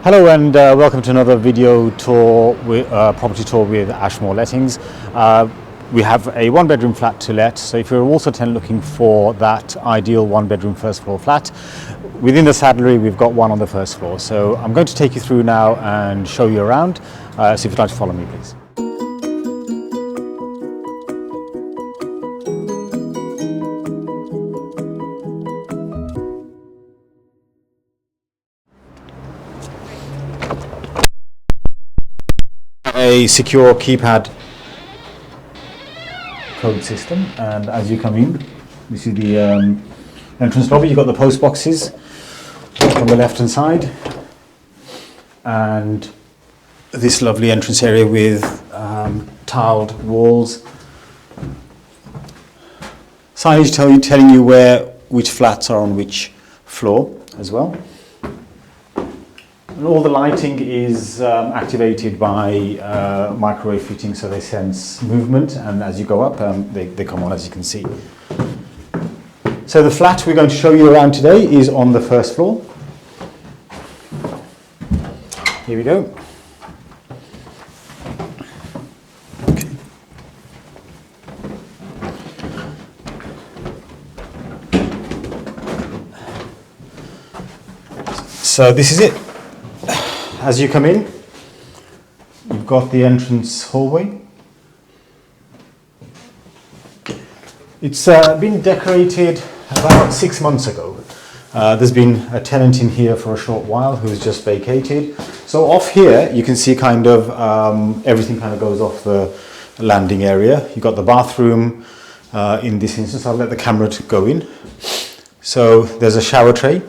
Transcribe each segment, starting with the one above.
Hello and welcome to another video tour, property tour with Ashmore Lettings. We have a one-bedroom flat to let, so if you're also looking for that ideal one-bedroom first floor flat, within the Saddlery we've got one on the first floor. So I'm going to take you through now and show you around, so if you'd like to follow me please. A secure keypad code system, and as you come in, you see the entrance lobby. You've got the post boxes on the left hand side, and this lovely entrance area with tiled walls. Signage telling you which flats are on which floor as well. And all the lighting is activated by microwave fittings, so they sense movement, and as you go up, they come on, as you can see. So the flat we're going to show you around today is on the first floor. Here we go. Okay. So this is it. As you come in, you've got the entrance hallway. It's been decorated about 6 months ago. There's been a tenant in here for a short while who's just vacated. So off here, you can see kind of everything kind of goes off the landing area. You've got the bathroom in this instance. I'll let the camera go in. So there's a shower tray.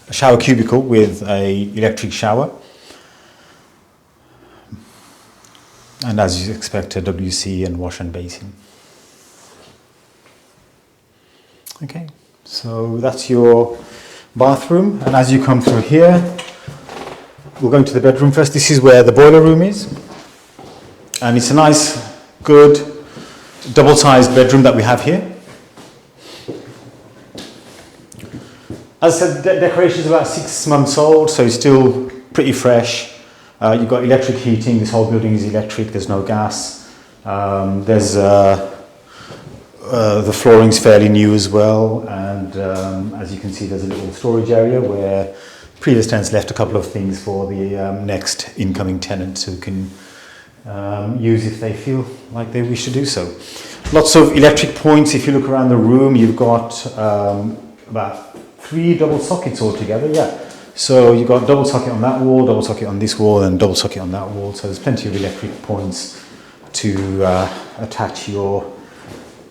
A shower cubicle with a electric shower, and as you expect, a WC and wash and basin. Okay, so that's your bathroom, and as you come through here, we'll go into the bedroom first. This is where the boiler room is, and it's a nice, good, double-sized bedroom that we have here. As I said, decoration is about 6 months old, so it's still pretty fresh. You've got electric heating. This whole building is electric. There's no gas. The flooring's fairly new as well, and as you can see, there's a little storage area where previous tenants left a couple of things for the next incoming tenants who can use if they feel like they wish to do so. Lots of electric points. If you look around the room, you've got about 3 double sockets altogether, yeah. So you've got double socket on that wall, double socket on this wall, and double socket on that wall. So there's plenty of electric points to attach your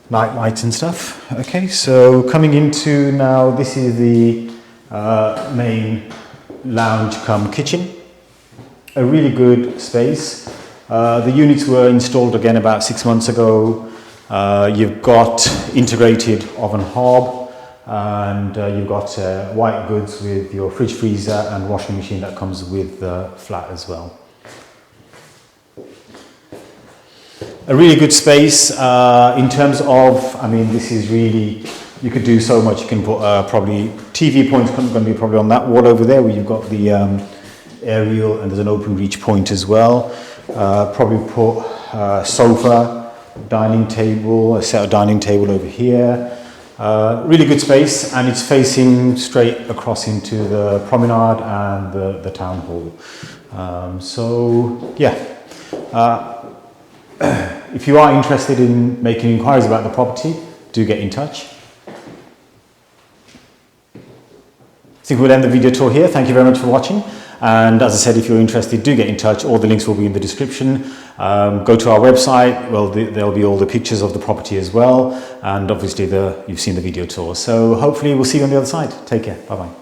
night lights and stuff. Okay, so coming into now, this is the main lounge cum kitchen. A really good space. The units were installed again about 6 months ago. You've got integrated oven hob. And you've got white goods with your fridge, freezer and washing machine that comes with the flat as well. A really good space in terms of, I mean, this is really, you could do so much. You can put probably TV points going to be probably on that wall over there where you've got the aerial, and there's an open reach point as well. Probably put sofa, dining table, a set of dining table over here. Really good space, and it's facing straight across into the promenade and the town hall. So yeah, if you are interested in making inquiries about the property, do get in touch. I think we'll end the video tour here. Thank you very much for watching. And as I said, if you're interested, do get in touch. All the links will be in the description. Go to our website. Well, there'll be all the pictures of the property as well. And obviously, you've seen the video tour. So hopefully we'll see you on the other side. Take care. Bye-bye.